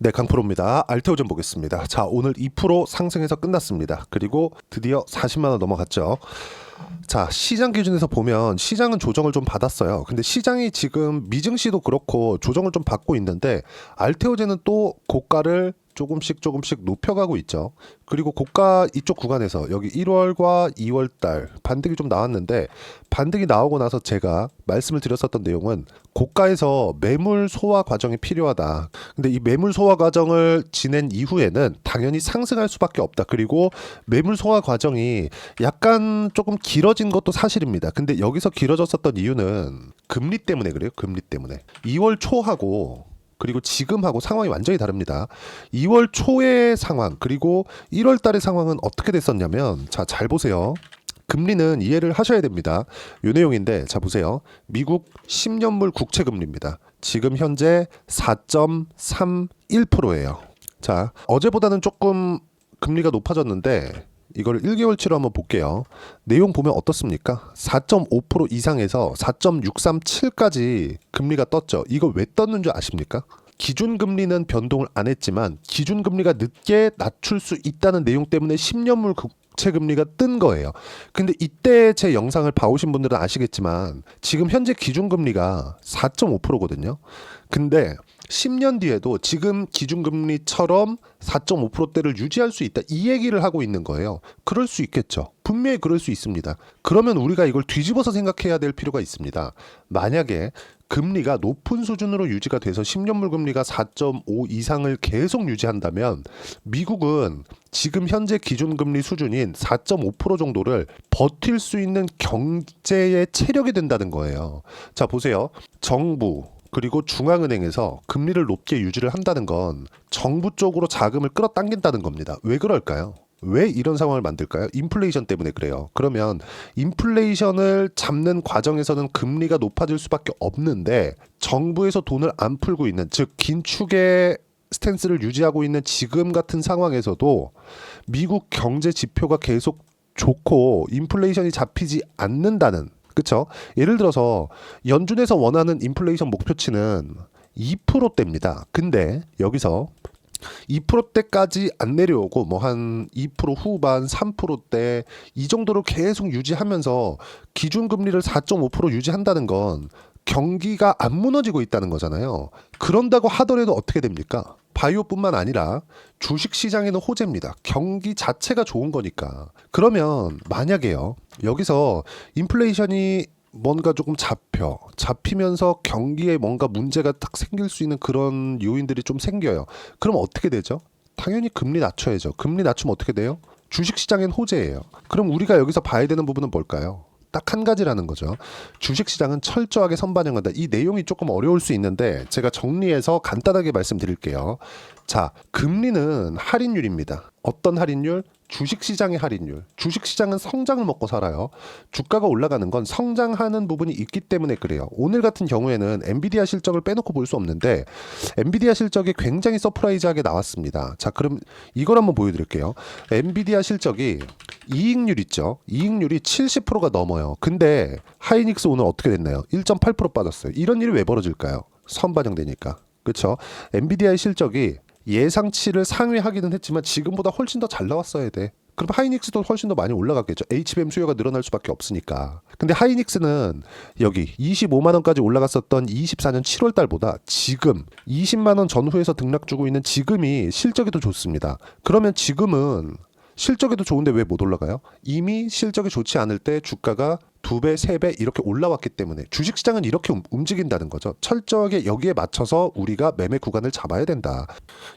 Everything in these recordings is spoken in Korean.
네, 강프로입니다. 알테오전 보겠습니다. 자, 오늘 2% 상승해서 끝났습니다. 그리고 드디어 40만 원 넘어갔죠. 자, 시장 기준에서 보면 시장은 조정을 좀 받았어요. 근데 시장이 지금 미증시도 그렇고 조정을 좀 받고 있는데 알테오젠은 또 고가를 조금씩 높여가고 있죠. 그리고 고가 이쪽 구간에서 여기 1월과 2월 달 반등이 좀 나왔는데, 반등이 나오고 나서 제가 말씀을 드렸었던 내용은 고가에서 매물 소화 과정이 필요하다. 근데 이 매물 소화 과정을 지낸 이후에는 당연히 상승할 수밖에 없다. 그리고 매물 소화 과정이 약간 조금 길어진 것도 사실입니다. 근데 여기서 길어졌었던 이유는 금리 때문에 그래요. 금리 때문에. 2월 초하고 그리고 지금하고 상황이 완전히 다릅니다. 2월 초의 상황 그리고 1월 달의 상황은 어떻게 됐었냐면, 자, 잘 보세요. 금리는 이해를 하셔야 됩니다. 요 내용인데, 자, 보세요. 미국 10년물 국채 금리입니다. 지금 현재 4.31%예요. 자, 어제보다는 조금 금리가 높아졌는데 이걸 1개월치로 한번 볼게요. 내용 보면 어떻습니까? 4.5% 이상에서 4.637까지 금리가 떴죠. 이거 왜 떴는 줄 아십니까? 기준금리는 변동을 안 했지만 기준금리가 늦게 낮출 수 있다는 내용 때문에 10년물 국채 금리가 뜬 거예요. 근데 이때 제 영상을 봐오신 분들은 아시겠지만 지금 현재 기준금리가 4.5%거든요. 근데 10년 뒤에도 지금 기준금리처럼 4.5%대를 유지할 수 있다, 이 얘기를 하고 있는 거예요. 그럴 수 있겠죠. 분명히 그럴 수 있습니다. 그러면 우리가 이걸 뒤집어서 생각해야 될 필요가 있습니다. 만약에 금리가 높은 수준으로 유지가 돼서 10년물 금리가 4.5 이상을 계속 유지한다면 미국은 지금 현재 기준금리 수준인 4.5% 정도를 버틸 수 있는 경제의 체력이 된다는 거예요. 자, 보세요. 정부 그리고 중앙은행에서 금리를 높게 유지를 한다는 건 정부 쪽으로 자금을 끌어당긴다는 겁니다. 왜 그럴까요? 왜 이런 상황을 만들까요? 인플레이션 때문에 그래요. 그러면 인플레이션을 잡는 과정에서는 금리가 높아질 수밖에 없는데, 정부에서 돈을 안 풀고 있는, 즉 긴축의 스탠스를 유지하고 있는 지금 같은 상황에서도 미국 경제 지표가 계속 좋고 인플레이션이 잡히지 않는다는, 그렇죠? 예를 들어서 연준에서 원하는 인플레이션 목표치는 2%대입니다. 근데 여기서 2%대까지 안 내려오고 뭐 한 2% 후반, 3%대 이 정도로 계속 유지하면서 기준금리를 4.5% 유지한다는 건 경기가 안 무너지고 있다는 거잖아요. 그런다고 하더라도 어떻게 됩니까? 바이오뿐만 아니라 주식시장에는 호재입니다. 경기 자체가 좋은 거니까. 그러면 만약에요, 여기서 인플레이션이 뭔가 조금 잡히면서 경기에 뭔가 문제가 딱 생길 수 있는 그런 요인들이 좀 생겨요. 그럼 어떻게 되죠? 당연히 금리 낮춰야죠. 금리 낮추면 어떻게 돼요? 주식시장엔 호재예요. 그럼 우리가 여기서 봐야 되는 부분은 뭘까요? 딱 한 가지라는 거죠. 주식시장은 철저하게 선반영한다. 이 내용이 조금 어려울 수 있는데 제가 정리해서 간단하게 말씀드릴게요. 자, 금리는 할인율입니다. 어떤 할인율? 주식시장의 할인율. 주식시장은 성장을 먹고 살아요. 주가가 올라가는 건 성장하는 부분이 있기 때문에 그래요. 오늘 같은 경우에는 엔비디아 실적을 빼놓고 볼 수 없는데 엔비디아 실적이 굉장히 서프라이즈하게 나왔습니다. 자, 그럼 이걸 한번 보여드릴게요. 엔비디아 실적이 이익률 있죠. 이익률이 70%가 넘어요. 근데 하이닉스 오늘 어떻게 됐나요? 1.8% 빠졌어요. 이런 일이 왜 벌어질까요? 선반영되니까. 그렇죠? 엔비디아의 실적이 예상치를 상회하기는 했지만 지금보다 훨씬 더 잘 나왔어야 돼. 그럼 하이닉스도 훨씬 더 많이 올라갔겠죠. HBM 수요가 늘어날 수밖에 없으니까. 근데 하이닉스는 여기 25만 원까지 올라갔었던 24년 7월 달보다 지금 20만 원 전후에서 등락 주고 있는 지금이 실적이 더 좋습니다. 그러면 지금은 실적이 더 좋은데 왜 못 올라가요? 이미 실적이 좋지 않을 때 주가가 2배, 3배 이렇게 올라왔기 때문에 주식시장은 이렇게 움직인다는 거죠. 철저하게 여기에 맞춰서 우리가 매매 구간을 잡아야 된다.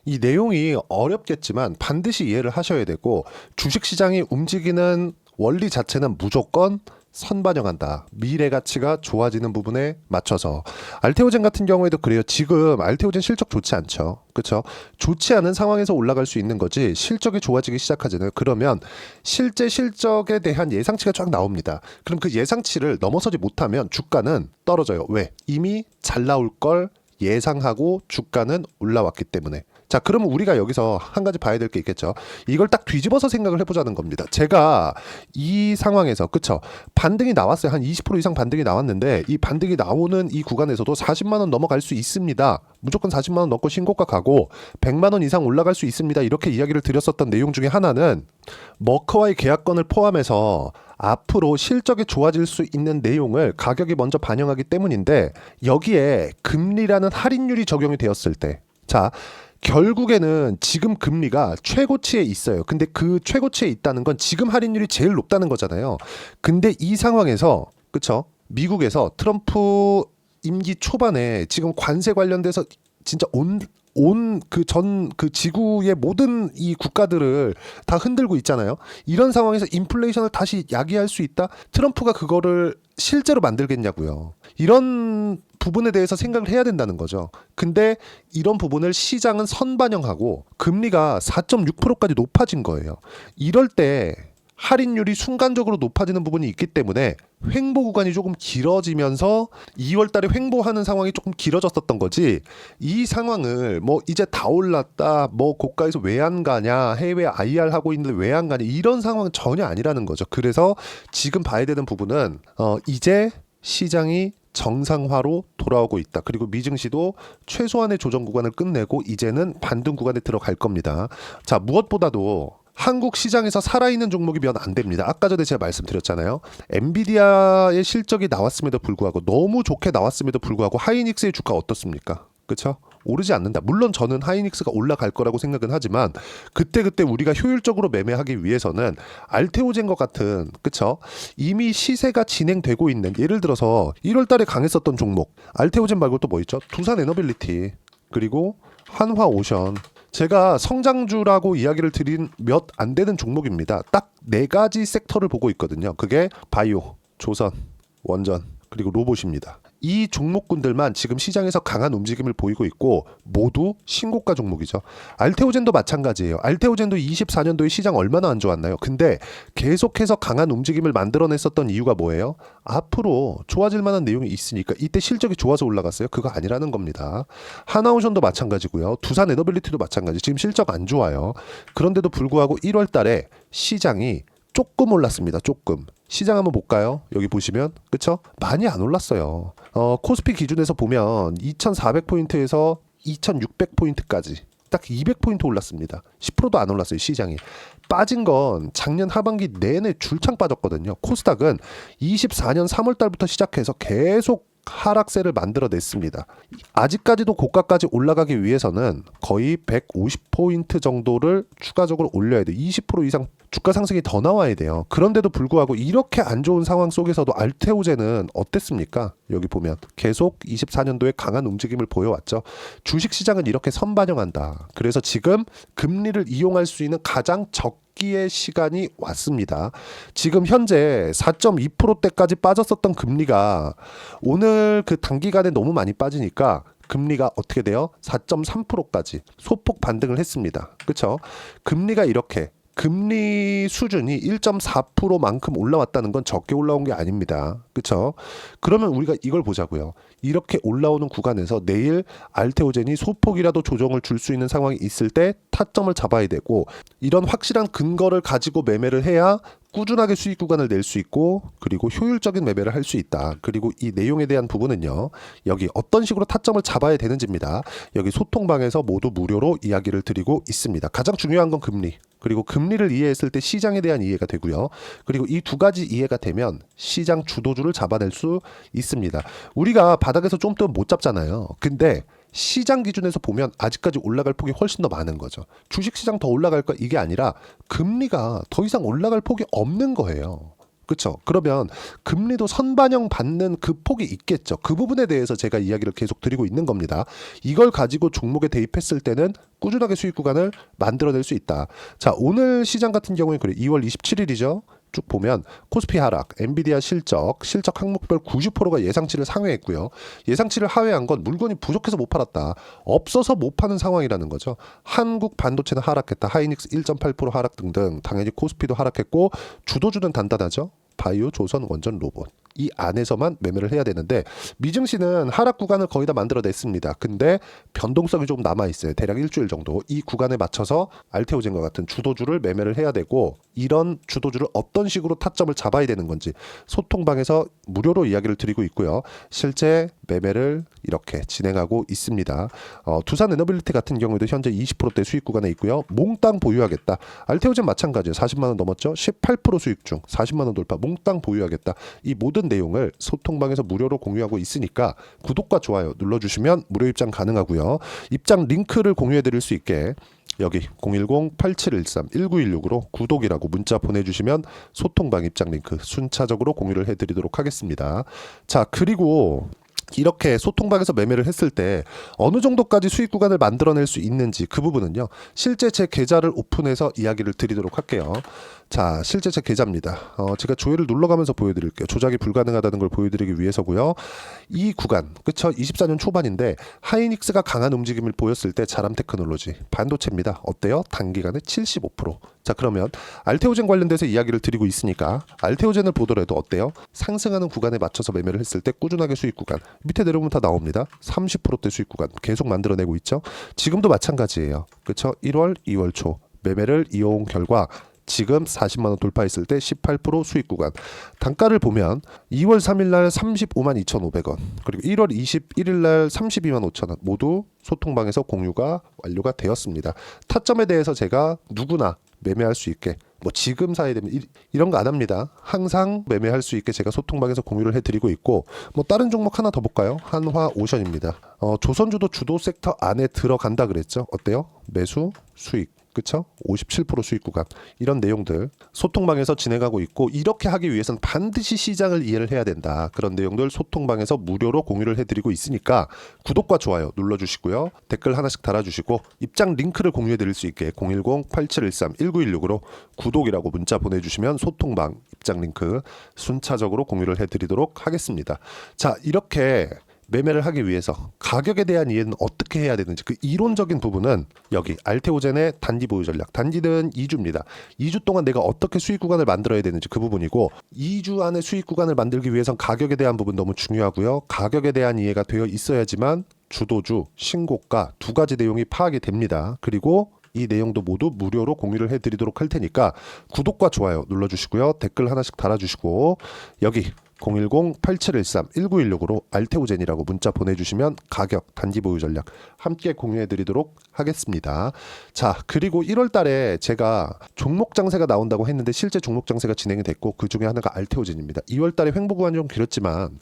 이 내용이 어렵겠지만 반드시 이해를 하셔야 되고, 주식시장이 움직이는 원리 자체는 무조건 선반영한다. 미래 가치가 좋아지는 부분에 맞춰서. 알테오젠 같은 경우에도 그래요. 지금 알테오젠 실적 좋지 않죠. 그렇죠? 좋지 않은 상황에서 올라갈 수 있는 거지 실적이 좋아지기 시작하잖아요. 그러면 실제 실적에 대한 예상치가 쫙 나옵니다. 그럼 그 예상치를 넘어서지 못하면 주가는 떨어져요. 왜? 이미 잘 나올 걸 예상하고 주가는 올라왔기 때문에. 자, 그러면 우리가 여기서 한 가지 봐야 될 게 있겠죠. 이걸 딱 뒤집어서 생각을 해보자는 겁니다. 제가 이 상황에서 그쵸, 반등이 나왔어요. 한 20% 이상 반등이 나왔는데 이 반등이 나오는 이 구간에서도 40만 원 넘어갈 수 있습니다. 무조건 40만 원 넘고 신고가 가고 100만 원 이상 올라갈 수 있습니다. 이렇게 이야기를 드렸었던 내용 중에 하나는 머커와의 계약건을 포함해서 앞으로 실적이 좋아질 수 있는 내용을 가격이 먼저 반영하기 때문인데, 여기에 금리라는 할인율이 적용이 되었을 때, 자, 결국에는 지금 금리가 최고치에 있어요. 근데 그 최고치에 있다는 건 지금 할인율이 제일 높다는 거잖아요. 근데 이 상황에서 그쵸, 미국에서 트럼프 임기 초반에 지금 관세 관련돼서 진짜 온 그 지구의 모든 이 국가들을 다 흔들고 있잖아요. 이런 상황에서 인플레이션을 다시 야기할 수 있다? 트럼프가 그거를 실제로 만들겠냐고요. 이런 부분에 대해서 생각을 해야 된다는 거죠. 근데 이런 부분을 시장은 선반영하고 금리가 4.6%까지 높아진 거예요. 이럴 때 할인율이 순간적으로 높아지는 부분이 있기 때문에 횡보 구간이 조금 길어지면서 2월 달에 횡보하는 상황이 조금 길어졌었던 거지, 이 상황을 뭐 이제 다 올랐다, 뭐 고가에서 왜 안 가냐, 해외 IR 하고 있는데 왜 안 가냐, 이런 상황은 전혀 아니라는 거죠. 그래서 지금 봐야 되는 부분은 이제 시장이 정상화로 돌아오고 있다. 그리고 미증시도 최소한의 조정 구간을 끝내고 이제는 반등 구간에 들어갈 겁니다. 자, 무엇보다도 한국 시장에서 살아있는 종목이면 안 됩니다. 아까 전에 제가 말씀드렸잖아요. 엔비디아의 실적이 나왔음에도 불구하고, 너무 좋게 나왔음에도 불구하고 하이닉스의 주가 어떻습니까? 그렇죠? 오르지 않는다. 물론 저는 하이닉스가 올라갈 거라고 생각은 하지만 그때 우리가 효율적으로 매매하기 위해서는 알테오젠과 같은, 그쵸, 이미 시세가 진행되고 있는, 예를 들어서 1월 달에 강했었던 종목, 알테오젠 말고 또 뭐 있죠? 두산 에너빌리티, 그리고 한화오션. 제가 성장주라고 이야기를 드린 몇 안 되는 종목입니다. 딱 4가지 섹터를 보고 있거든요. 그게 바이오, 조선, 원전, 그리고 로봇입니다. 이 종목군들만 지금 시장에서 강한 움직임을 보이고 있고 모두 신고가 종목이죠. 알테오젠도 마찬가지예요. 알테오젠도 24년도에 시장 얼마나 안 좋았나요? 근데 계속해서 강한 움직임을 만들어냈었던 이유가 뭐예요? 앞으로 좋아질 만한 내용이 있으니까. 이때 실적이 좋아서 올라갔어요? 그거 아니라는 겁니다. 하나오션도 마찬가지고요. 두산 에너빌리티도 마찬가지. 지금 실적 안 좋아요. 그런데도 불구하고 1월 달에 시장이 조금 올랐습니다. 조금. 시장 한번 볼까요? 여기 보시면 그쵸? 많이 안 올랐어요. 코스피 기준에서 보면 2400포인트에서 2600포인트까지 딱 200포인트 올랐습니다. 10%도 안 올랐어요. 시장이. 빠진 건 작년 하반기 내내 줄창 빠졌거든요. 코스닥은 24년 3월 달부터 시작해서 계속 하락세를 만들어냈습니다. 아직까지도 고가까지 올라가기 위해서는 거의 150포인트 정도를 추가적으로 올려야 돼요. 20% 이상 주가 상승이 더 나와야 돼요. 그런데도 불구하고 이렇게 안 좋은 상황 속에서도 알테오젠은 어땠습니까? 여기 보면 계속 24년도에 강한 움직임을 보여왔죠. 주식시장은 이렇게 선반영한다. 그래서 지금 금리를 이용할 수 있는 가장 적기의 시간이 왔습니다. 지금 현재 4.2%대까지 빠졌었던 금리가 오늘 그 단기간에 너무 많이 빠지니까 금리가 어떻게 돼요? 4.3%까지 소폭 반등을 했습니다. 그렇죠? 금리가 이렇게, 금리 수준이 1.4%만큼 올라왔다는 건 적게 올라온 게 아닙니다. 그렇죠? 그러면 우리가 이걸 보자고요. 이렇게 올라오는 구간에서 내일 알테오젠이 소폭이라도 조정을 줄 수 있는 상황이 있을 때 타점을 잡아야 되고, 이런 확실한 근거를 가지고 매매를 해야 꾸준하게 수익 구간을 낼 수 있고, 그리고 효율적인 매매를 할 수 있다. 그리고 이 내용에 대한 부분은요, 여기 어떤 식으로 타점을 잡아야 되는지입니다. 여기 소통방에서 모두 무료로 이야기를 드리고 있습니다. 가장 중요한 건 금리, 그리고 금리를 이해했을 때 시장에 대한 이해가 되고요. 그리고 이 두 가지 이해가 되면 시장 주도주를 잡아낼 수 있습니다. 우리가 바닥에서 좀 더 못 잡잖아요. 근데 시장 기준에서 보면 아직까지 올라갈 폭이 훨씬 더 많은 거죠. 주식시장 더 올라갈까? 이게 아니라 금리가 더 이상 올라갈 폭이 없는 거예요. 그렇죠? 그러면 금리도 선반영 받는 그 폭이 있겠죠. 그 부분에 대해서 제가 이야기를 계속 드리고 있는 겁니다. 이걸 가지고 종목에 대입했을 때는 꾸준하게 수익 구간을 만들어낼 수 있다. 자, 오늘 시장 같은 경우에 그래, 2월 27일이죠. 쭉 보면 코스피 하락, 엔비디아 실적 항목별 90%가 예상치를 상회했고요. 예상치를 하회한 건 물건이 부족해서 못 팔았다. 없어서 못 파는 상황이라는 거죠. 한국 반도체는 하락했다. 하이닉스 1.8% 하락 등등. 당연히 코스피도 하락했고 주도주는 단단하죠. 바이오, 조선, 원전, 로봇. 이 안에서만 매매를 해야 되는데 미증시는 하락 구간을 거의 다 만들어냈습니다. 근데 변동성이 좀 남아있어요. 대략 일주일 정도. 이 구간에 맞춰서 알테오젠과 같은 주도주를 매매를 해야 되고 이런 주도주를 어떤 식으로 타점을 잡아야 되는 건지 소통방에서 무료로 이야기를 드리고 있고요. 실제 매매를 이렇게 진행하고 있습니다. 두산 에너빌리티 같은 경우에도 현재 20%대 수익 구간에 있고요. 몽땅 보유하겠다. 알테오젠 마찬가지예요. 40만 원 넘었죠. 18% 수익 중 40만 원 돌파. 몽땅 보유하겠다. 이 모든 내용을 소통방에서 무료로 공유하고 있으니까 구독과 좋아요 눌러주시면 무료 입장 가능하고요. 입장 링크를 공유해 드릴 수 있게 여기 010-8713-1916으로 구독이라고 문자 보내주시면 소통방 입장 링크 순차적으로 공유를 해드리도록 하겠습니다. 자, 그리고 이렇게 소통방에서 매매를 했을 때 어느 정도까지 수익 구간을 만들어낼 수 있는지 그 부분은요. 실제 제 계좌를 오픈해서 이야기를 드리도록 할게요. 자, 실제 제 계좌입니다. 제가 조회를 눌러가면서 보여드릴게요. 조작이 불가능하다는 걸 보여드리기 위해서고요. 이 구간, 그쵸? 24년 초반인데 하이닉스가 강한 움직임을 보였을 때 자람 테크놀로지 반도체입니다. 어때요? 단기간에 75%. 자, 그러면 알테오젠 관련돼서 이야기를 드리고 있으니까 알테오젠을 보더라도 어때요? 상승하는 구간에 맞춰서 매매를 했을 때 꾸준하게 수익 구간 밑에 내려오면 다 나옵니다. 30%대 수익 구간 계속 만들어내고 있죠. 지금도 마찬가지예요. 그쵸? 1월, 2월 초 매매를 이어온 결과 지금 40만 원 돌파했을 때 18% 수익 구간. 단가를 보면 2월 3일 날 35만 2,500원, 그리고 1월 21일 날 32만 5천원 모두 소통방에서 공유가 완료가 되었습니다. 타점에 대해서 제가 누구나 매매할 수 있게 뭐 지금 사야 되면 이런 거 안 합니다. 항상 매매할 수 있게 제가 소통방에서 공유를 해드리고 있고 뭐 다른 종목 하나 더 볼까요? 한화오션입니다. 조선주도 주도 섹터 안에 들어간다 그랬죠. 어때요? 매수 수익. 그쵸? 57% 수익 구간 이런 내용들 소통방에서 진행하고 있고 이렇게 하기 위해서는 반드시 시장을 이해를 해야 된다. 그런 내용들 소통방에서 무료로 공유를 해드리고 있으니까 구독과 좋아요 눌러주시고요. 댓글 하나씩 달아주시고 입장 링크를 공유해드릴 수 있게 010-8713-1916으로 구독이라고 문자 보내주시면 소통방 입장 링크 순차적으로 공유를 해드리도록 하겠습니다. 자, 이렇게 매매를 하기 위해서 가격에 대한 이해는 어떻게 해야 되는지 그 이론적인 부분은 여기 알테오젠의 단기 보유 전략, 단기는 2주입니다. 2주 동안 내가 어떻게 수익 구간을 만들어야 되는지 그 부분이고 2주 안에 수익 구간을 만들기 위해선 가격에 대한 부분 너무 중요하고요. 가격에 대한 이해가 되어 있어야지만 주도주, 신고가 두 가지 내용이 파악이 됩니다. 그리고 이 내용도 모두 무료로 공유를 해드리도록 할 테니까 구독과 좋아요 눌러주시고요. 댓글 하나씩 달아주시고 여기 010-8713-1916으로 알테오젠이라고 문자 보내주시면 가격, 단기 보유 전략 함께 공유해드리도록 하겠습니다. 자, 그리고 1월 달에 제가 종목 장세가 나온다고 했는데 실제 종목 장세가 진행이 됐고 그 중에 하나가 알테오젠입니다. 2월 달에 횡보 구간이 좀 길었지만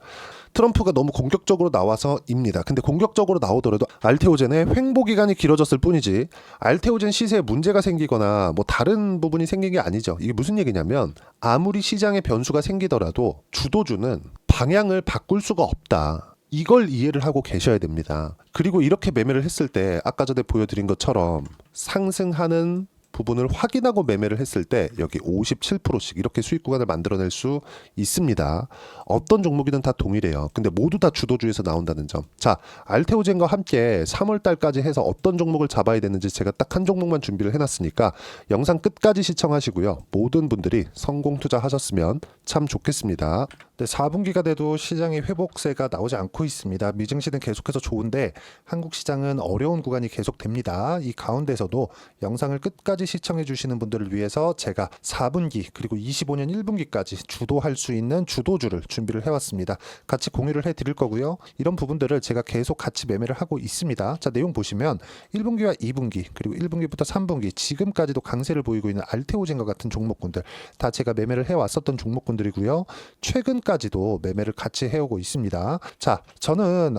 트럼프가 너무 공격적으로 나와서입니다. 근데 공격적으로 나오더라도 알테오젠의 횡보 기간이 길어졌을 뿐이지 알테오젠 시세에 문제가 생기거나 뭐 다른 부분이 생긴 게 아니죠. 이게 무슨 얘기냐면 아무리 시장에 변수가 생기더라도 주도주는 방향을 바꿀 수가 없다. 이걸 이해를 하고 계셔야 됩니다. 그리고 이렇게 매매를 했을 때 아까 전에 보여드린 것처럼 상승하는 부분을 확인하고 매매를 했을 때 여기 57%씩 이렇게 수익 구간을 만들어낼 수 있습니다. 어떤 종목이든 다 동일해요. 근데 모두 다 주도주에서 나온다는 점. 자, 알테오젠과 함께 3월 달까지 해서 어떤 종목을 잡아야 되는지 제가 딱 한 종목만 준비를 해놨으니까 영상 끝까지 시청하시고요. 모든 분들이 성공 투자하셨으면 참 좋겠습니다. 네, 4분기가 돼도 시장의 회복세가 나오지 않고 있습니다. 미증시는 계속해서 좋은데 한국 시장은 어려운 구간이 계속됩니다. 이 가운데서도 영상을 끝까지 시청해 주시는 분들을 위해서 제가 4분기 그리고 25년 1분기까지 주도할 수 있는 주도주를 준비를 해왔습니다. 같이 공유를 해드릴 거고요. 이런 부분들을 제가 계속 같이 매매를 하고 있습니다. 자, 내용 보시면 1분기와 2분기 그리고 1분기부터 3분기 지금까지도 강세를 보이고 있는 알테오젠과 같은 종목군들 다 제가 매매를 해왔었던 종목군들이고요. 최근까지도 매매를 같이 해오고 있습니다. 자, 저는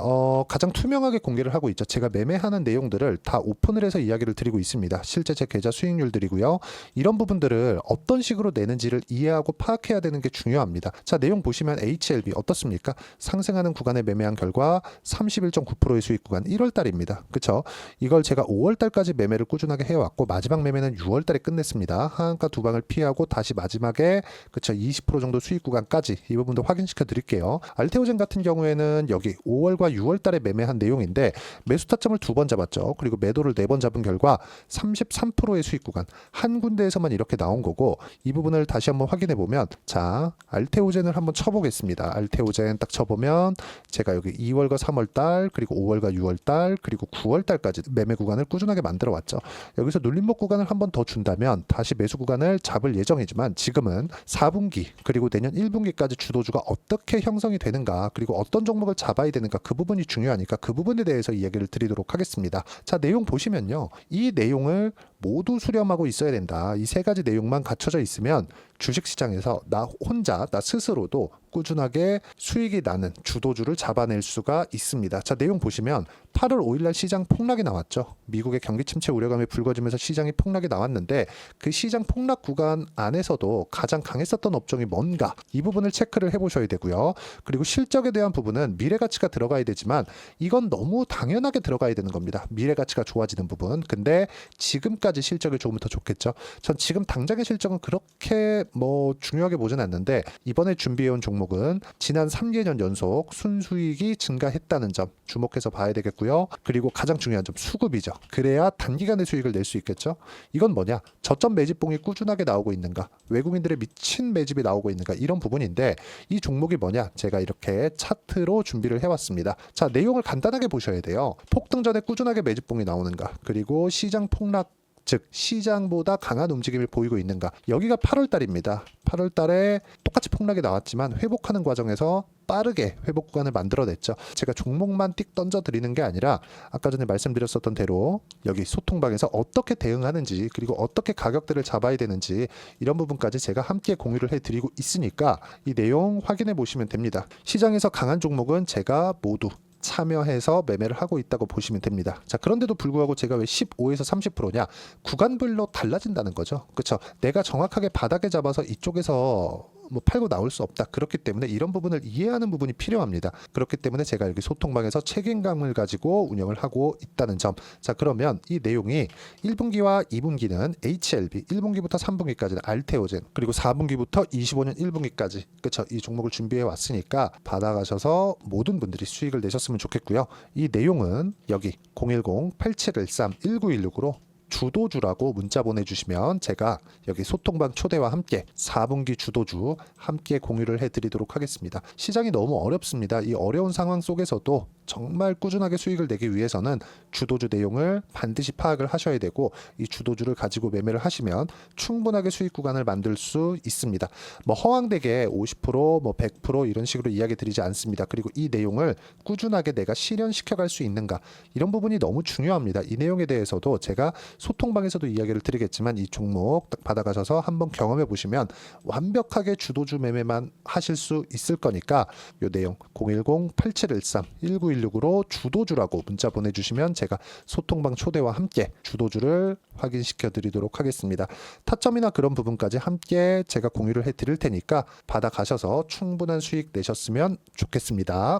가장 투명하게 공개를 하고 있죠. 제가 매매하는 내용들을 다 오픈을 해서 이야기를 드리고 있습니다. 실제 제 계좌 수익률들이고요. 이런 부분들을 어떤 식으로 내는지를 이해하고 파악해야 되는 게 중요합니다. 자, 내용 보시면 HLB 어떻습니까? 상승하는 구간에 매매한 결과 31.9%의 수익 구간 1월 달입니다. 그쵸? 이걸 제가 5월 달까지 매매를 꾸준하게 해왔고 마지막 매매는 6월 달에 끝냈습니다. 하한가 두 방을 피하고 다시 마지막에 그쵸 20% 정도 수익 구간까지 이 부분도 부분들도 확인시켜 드릴게요. 알테오젠 같은 경우에는 여기 5월과 6월 달에 매매한 내용인데 매수 타점을 2번 잡았죠. 그리고 매도를 4번 잡은 결과 33%의 수익 구간 한 군데에서만 이렇게 나온 거고, 이 부분을 다시 한번 확인해 보면, 자, 알테오젠을 한번 쳐보겠습니다. 알테오젠 딱 쳐보면 제가 여기 2월과 3월 달, 그리고 5월과 6월 달, 그리고 9월 달까지 매매 구간을 꾸준하게 만들어 왔죠. 여기서 눌림목 구간을 한 번 더 준다면 다시 매수 구간을 잡을 예정이지만, 지금은 4분기 그리고 내년 1분기까지 주도주가 어떻게 형성이 되는가, 그리고 어떤 종목을 잡아야 되는가, 그 부분이 중요하니까 그 부분에 대해서 이야기를 드리도록 하겠습니다. 자, 내용 보시면요, 이 내용을 모두 수렴하고 있어야 된다. 이 3가지 내용만 갖춰져 있으면 주식시장에서 나 혼자, 나 스스로도 꾸준하게 수익이 나는 주도주를 잡아낼 수가 있습니다. 자, 내용 보시면 8월 5일날 시장 폭락이 나왔죠. 미국의 경기 침체 우려감이 불거지면서 시장이 폭락이 나왔는데, 그 시장 폭락 구간 안에서도 가장 강했었던 업종이 뭔가, 이 부분을 체크를 해보셔야 되고요. 그리고 실적에 대한 부분은 미래가치가 들어가야 되지만 이건 너무 당연하게 들어가야 되는 겁니다. 미래가치가 좋아지는 부분. 근데 지금까지 실적이 조금 더 좋겠죠. 전 지금 당장의 실적은 그렇게 중요하게 보진 않는데, 이번에 준비해온 종목은 지난 3개년 연속 순수익이 증가했다는 점 주목해서 봐야 되겠고요. 그리고 가장 중요한 점, 수급이죠. 그래야 단기간에 수익을 낼 수 있겠죠. 이건 뭐냐? 저점 매집봉이 꾸준하게 나오고 있는가, 외국인들의 미친 매집이 나오고 있는가, 이런 부분인데, 이 종목이 뭐냐? 제가 이렇게 차트로 준비를 해왔습니다. 자, 내용을 간단하게 보셔야 돼요. 폭등 전에 꾸준하게 매집봉이 나오는가, 그리고 시장 폭락, 즉 시장보다 강한 움직임을 보이고 있는가. 여기가 8월 달입니다. 8월 달에 똑같이 폭락이 나왔지만 회복하는 과정에서 빠르게 회복 구간을 만들어냈죠. 제가 종목만 띡 던져 드리는 게 아니라 아까 전에 말씀드렸었던 대로 여기 소통방에서 어떻게 대응하는지, 그리고 어떻게 가격대를 잡아야 되는지, 이런 부분까지 제가 함께 공유를 해드리고 있으니까 이 내용 확인해 보시면 됩니다. 시장에서 강한 종목은 제가 모두 참여해서 매매를 하고 있다고 보시면 됩니다. 자, 그런데도 불구하고 제가 왜 15에서 30%냐? 구간별로 달라진다는 거죠. 그렇죠? 내가 정확하게 바닥에 잡아서 이쪽에서 팔고 나올 수 없다. 그렇기 때문에 이런 부분을 이해하는 부분이 필요합니다. 그렇기 때문에 제가 여기 소통방에서 책임감을 가지고 운영을 하고 있다는 점. 자, 그러면 이 내용이 1분기와 2분기는 HLB, 1분기부터 3분기까지는 알테오젠, 그리고 4분기부터 25년 1분기까지, 그렇죠? 이 종목을 준비해 왔으니까 받아가셔서 모든 분들이 수익을 내셨으면 좋겠고요. 이 내용은 여기 010-8713-1916으로 주도주라고 문자 보내주시면 제가 여기 소통방 초대와 함께 4분기 주도주 함께 공유를 해드리도록 하겠습니다. 시장이 너무 어렵습니다. 이 어려운 상황 속에서도 정말 꾸준하게 수익을 내기 위해서는 주도주 내용을 반드시 파악을 하셔야 되고, 이 주도주를 가지고 매매를 하시면 충분하게 수익 구간을 만들 수 있습니다. 허황되게 50%, 100% 이런 식으로 이야기 드리지 않습니다. 그리고 이 내용을 꾸준하게 내가 실현시켜 갈 수 있는가, 이런 부분이 너무 중요합니다. 이 내용에 대해서도 제가 소통방에서도 이야기를 드리겠지만, 이 종목 딱 받아가셔서 한번 경험해 보시면 완벽하게 주도주 매매만 하실 수 있을 거니까, 이 내용 010-8713-1916으로 주도주라고 문자 보내주시면 제가 소통방 초대와 함께 주도주를 확인시켜 드리도록 하겠습니다. 타점이나 그런 부분까지 함께 제가 공유를 해 드릴 테니까 받아가셔서 충분한 수익 내셨으면 좋겠습니다.